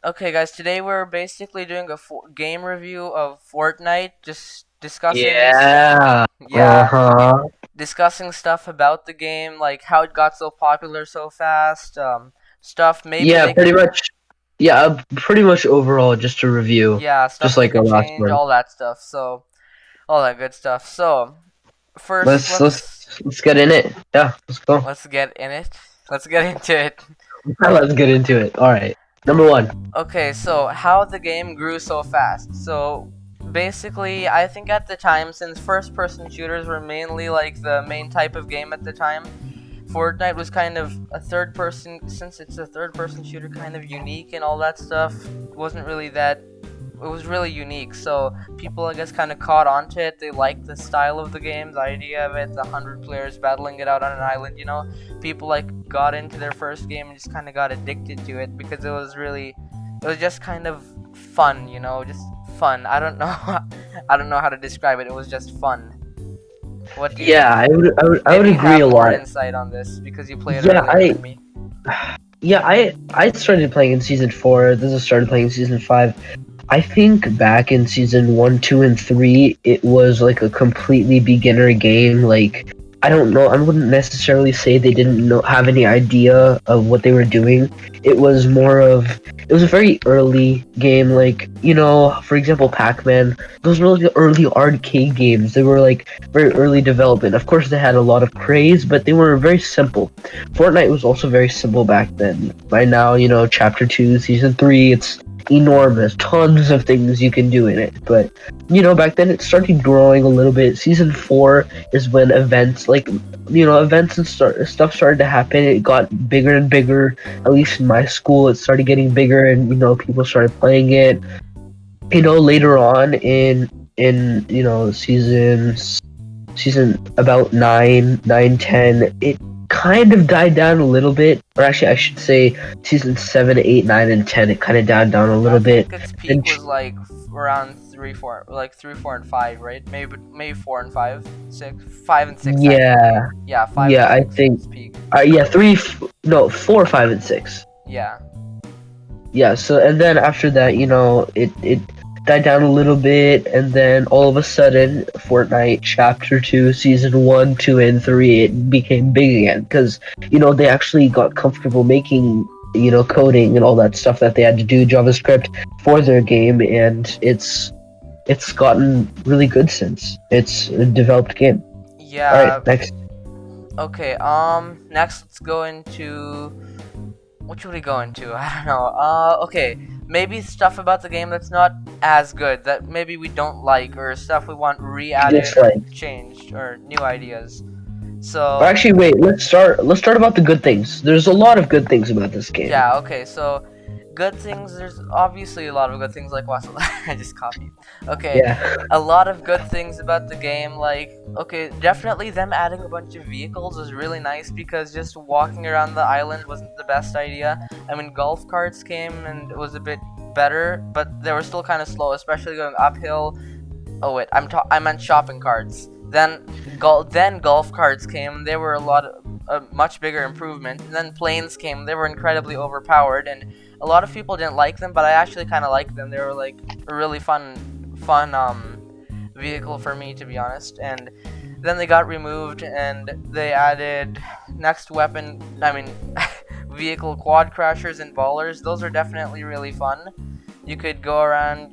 Okay, guys, today we're basically doing a game review of Fortnite, just discussing, Yeah. yeah, Uh-huh. discussing stuff about the game, like how it got so popular so fast, stuff maybe Yeah, they pretty could, much. Yeah, pretty much overall, just a review, yeah, just stuff they like our could last change, one. all that stuff. So, all that good stuff. So, first, Let's let's let's get in it. Yeah, let's go. let's get in it. Let's get into it. Let's get into it. All right. Number one. Okay, so how the game grew so fast. So basically, I think at the time, since first person shooters were mainly like the main type of game at the time, Fortnite was kind of a third person, since it's a third person shooter, kind of unique and all that stuff. Wasn't really that. It was really unique, so people, I guess, kind of caught onto it. They liked the style of the game, the idea of it, the 100 players battling it out on an island. People like got into their first game and just kind of got addicted to it because it was just kind of fun. Just fun. I don't know, I don't know how to describe it. It was just fun. What do you Yeah, think? I would Maybe you agree have a more lot. insight on this because you played Yeah, earlier than me. I started playing in season 4. This is started playing in season 5. I think back in season 1, 2, and 3, it was like a completely beginner game. Like, I don't know. I wouldn't necessarily say they didn't have any idea of what they were doing. It was more of it was a very early game. Like, for example, Pac-Man. Those were like the early arcade games. They were like very early development. Of course, they had a lot of craze, but they were very simple. Fortnite was also very simple back then. By now, Chapter 2, Season 3, it's enormous. Tons of things you can do in it. But, back then it started growing a little bit. Season 4 is when events, events and stuff started to happen. It got bigger and bigger. At least in my school, it started getting bigger and, people started playing it. Later on in season about 9, 9, 10, it kind of died down a little bit. Or actually, I should say season 7, 8, 9, and 10, it kind of died down a I little bit. think its And peak was like around 3, 4, like 3, 4, and 5, right? Maybe 4 and 5, 6, 5 and 6 technically. yeah, Yeah, five and yeah, I six think, its peak. yeah, no, 4, 5, and 6. Yeah, Yeah, so, and then after that, it died down a little bit, and then all of a sudden, Fortnite Chapter 2, Season 1, 2, and 3, it became big again, because, they actually got comfortable making, coding and all that stuff that they had to do, JavaScript, for their game, and it's gotten really good since. It's a developed game. yeah. Alright, next. Okay. Next, let's go into what should we go into? I don't know. Okay. Maybe stuff about the game that's not as good, that maybe we don't like, or stuff we want re-added or Dislike. changed, or new ideas. Or So actually, wait, let's start about the good things. There's a lot of good things about this game. yeah, okay, so good things, there's obviously a lot of good things like Wassel. I just copied. Okay, Yeah. a lot of good things about the game, like, okay, definitely them adding a bunch of vehicles was really nice because just walking around the island wasn't the best idea. I mean, golf carts came and it was a bit better, but they were still kind of slow, especially going uphill. Oh wait, I meant shopping carts. Then golf carts came. They were a much bigger improvement. And then planes came. They were incredibly overpowered, and a lot of people didn't like them, but I actually kind of liked them. They were like a really fun vehicle for me, to be honest. And then they got removed, and they added next weapon. I mean, vehicle quad crashers and ballers. Those are definitely really fun. You could go around.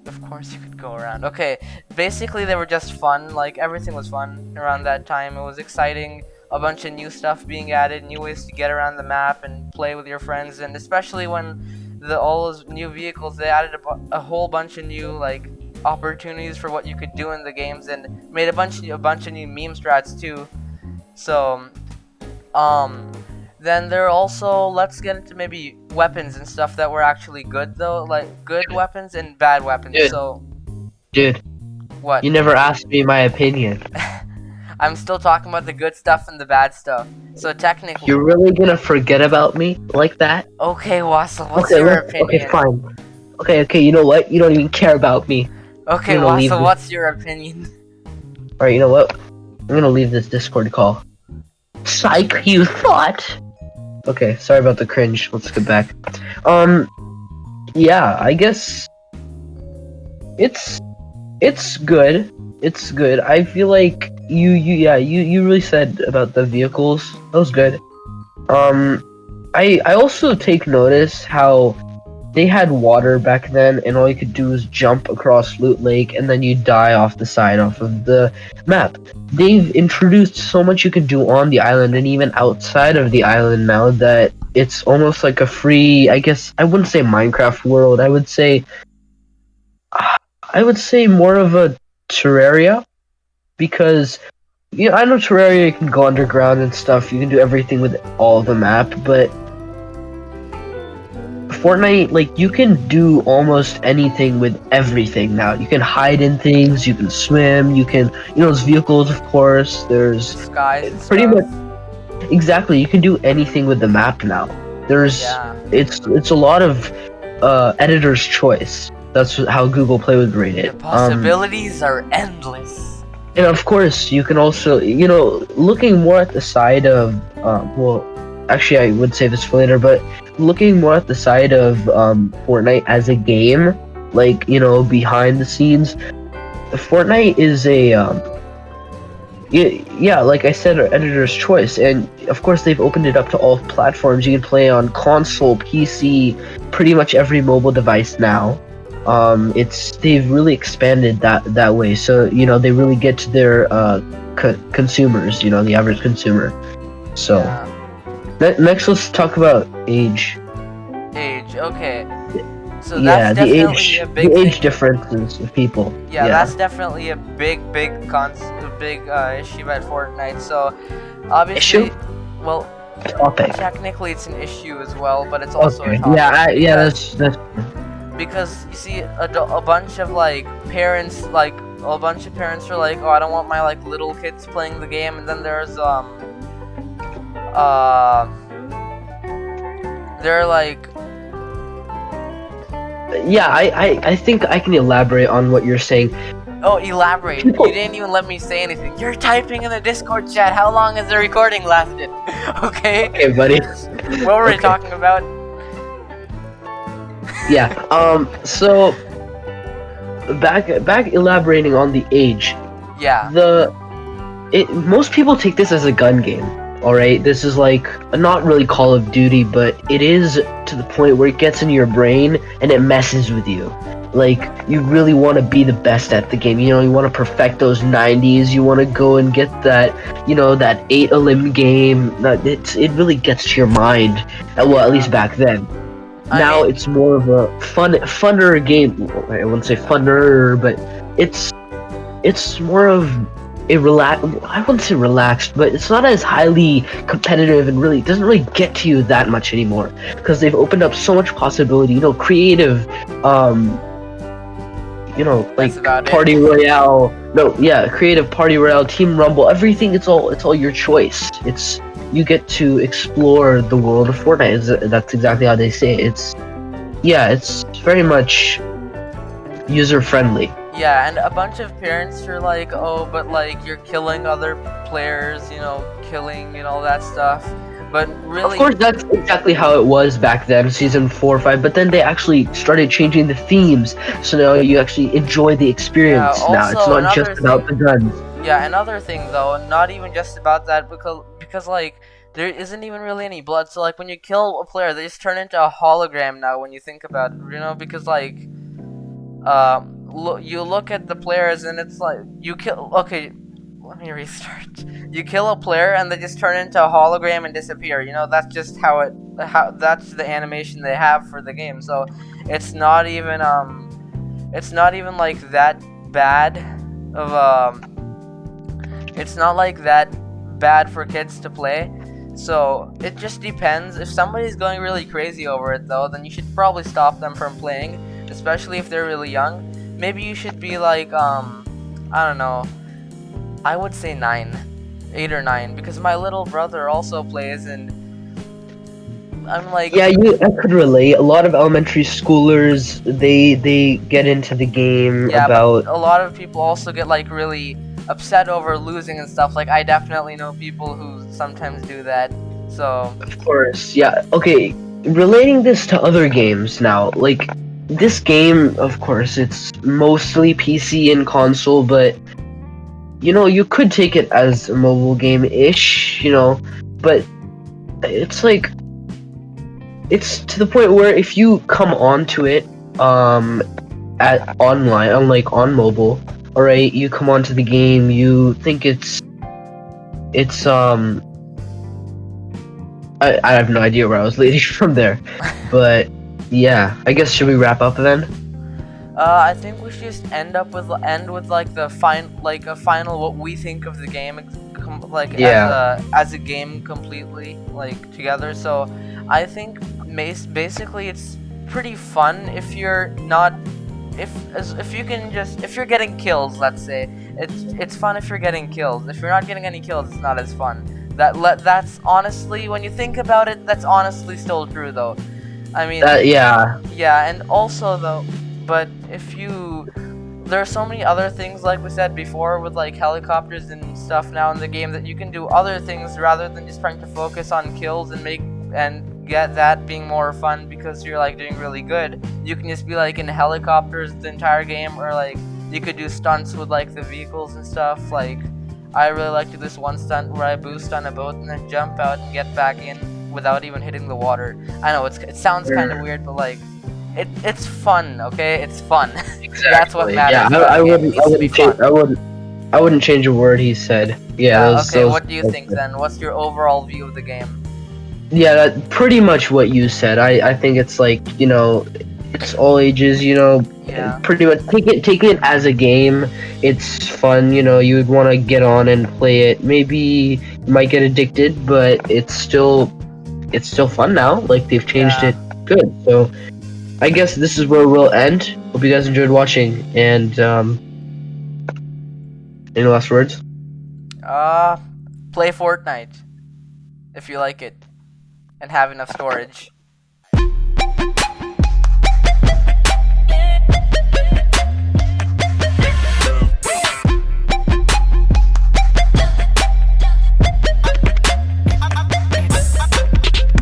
Of course, you could go around. Okay, basically, they were just fun. Like, everything was fun around that time. It was exciting. A bunch of new stuff being added, new ways to get around the map and play with your friends. And especially when all those new vehicles, they added a whole bunch of new, like, opportunities for what you could do in the games and made a bunch of new meme strats, too. So, um, then there are also, let's get into maybe weapons and stuff that were actually good though, like good weapons and bad weapons. Dude, So dude, what? you never asked me my opinion. I'm still talking about the good stuff and the bad stuff. So technically, You're really gonna forget about me like that? okay, Wassel, what's Okay, your okay, opinion? fine. Okay, you know what? You don't even care about me. Okay, I'm gonna leave Wassel, this. what's your opinion? Alright, you know what? I'm gonna leave this Discord call. Psych, you thought? Okay, sorry about the cringe. Let's get back. Um, yeah, I guess it's it's good. It's good. I feel like you really said about the vehicles. That was good. Um, I also take notice how they had water back then, and all you could do was jump across Loot Lake, and then you die off the side off of the map. They've introduced so much you can do on the island and even outside of the island now that it's almost like a free. I guess I wouldn't say Minecraft world. I would say more of a Terraria because I know Terraria you can go underground and stuff. You can do everything with all the map, but Fortnite, like, you can do almost anything with everything now. You can hide in things, you can swim, you can, there's vehicles, of course. There's Skies and pretty stuff. much exactly. You can do anything with the map now. Yeah. It's a lot of editor's choice. That's how Google Play would rate The it. possibilities are endless. And of course, you can also, looking more at the side of, well, actually, I would say this for later, but looking more at the side of Fortnite as a game, like, behind the scenes, Fortnite is a, yeah, like I said, editor's choice. And of course, they've opened it up to all platforms. You can play on console, PC, pretty much every mobile device now. They've really expanded that way, so they really get to their consumers, the average consumer. So next, let's talk about age. Age, okay. So Yeah, that's definitely a big the age thing. differences of people. Yeah, that's definitely a big issue at Fortnite. So obviously, Issue? well, Topic. technically it's an issue as well, but it's also Okay. a topic. That's Because you see a bunch of parents are like, oh, I don't want my little kids playing the game, and then there's they're like, yeah, I think I can elaborate on what you're saying. oh, elaborate. You didn't even let me say anything. You're typing in the Discord chat. How long has the recording lasted? Okay. Okay, buddy. What were we talking about? Yeah. So back elaborating on the age. Yeah. Most people take this as a gun game. All right. This is like not really Call of Duty, but it is to the point where it gets into your brain and it messes with you. Like, you really want to be the best at the game. You want to perfect those 90s. You want to go and get that, that 8 elim game. It really gets to your mind. Well, at least back then. Now it's more of a funner game. I wouldn't say funner, but it's more of a I wouldn't say relaxed, but it's not as highly competitive and really doesn't really get to you that much anymore because they've opened up so much possibility. Creative, like party royale. No, yeah, creative party royale, team rumble, everything. It's all your choice. You get to explore the world of Fortnite. That's exactly how they say it. It's very much user friendly. Yeah, and a bunch of parents are like, oh, but you're killing other players, killing and all that stuff. But really, of course, that's exactly how it was back then, season 4 or 5. But then they actually started changing the themes, so now you actually enjoy the experience. Yeah, now it's not just about the guns. Yeah, another thing though, not even just about that, because there isn't even really any blood. So when you kill a player, they just turn into a hologram now. When you think about it, because you look at the players and it's like you kill. Okay, let me restart. You kill a player and they just turn into a hologram and disappear. That's just how that's the animation they have for the game. So it's not even like that bad of it's not like that bad for kids to play. So it just depends. If somebody's going really crazy over it though, then you should probably stop them from playing, especially if they're really young. Maybe you should be like I don't know, I would say 8 or 9, because my little brother also plays, and I'm like, yeah, I could relate. A lot of elementary schoolers, they get into the game. Yeah, about but a lot of people also get really upset over losing and stuff. I definitely know people who sometimes do that. So of course, yeah. Okay, relating this to other games now, like this game, of course, it's mostly PC and console, but you could take it as a mobile game-ish, but it's like it's to the point where if you come onto it at online, unlike on mobile, all right, you come onto the game, you think it's I have no idea where I was leading from there, but yeah, I guess should we wrap up then? I think we should just end with like a final what we think of the game, like Yeah, as a game completely like together. So I think basically it's pretty fun if you're not if you can just if you're getting kills. Let's say it's fun if you're getting kills. If you're not getting any kills, it's not as fun. That's honestly, when you think about it, that's honestly still true though. I mean, yeah, yeah, and also though, but if you, there are so many other things like we said before with like helicopters and stuff now in the game that you can do other things rather than just trying to focus on kills and get that being more fun because you're like doing really good. You can just be like in helicopters the entire game, or like you could do stunts with like the vehicles and stuff. Like I really like to do this one stunt where I boost on a boat and then jump out and get back in without even hitting the water. I know it sounds kind of weird, but like it's fun. Okay, it's fun. That's what exactly. Yeah, matters about a game. It needs to be fun. I wouldn't change a word he said. Yeah, Yeah. those Okay. those. What do you think then? What's your overall view of the game? Yeah, that pretty much what you said. I think it's like it's all ages. Yeah. Pretty much take it as a game. It's fun. You would want to get on and play it. Maybe you might get addicted, but it's still fun now. Like they've changed Yeah. it good. So I guess this is where we'll end. Hope you guys enjoyed watching. And any last words? Uh, play Fortnite if you like it and have enough storage.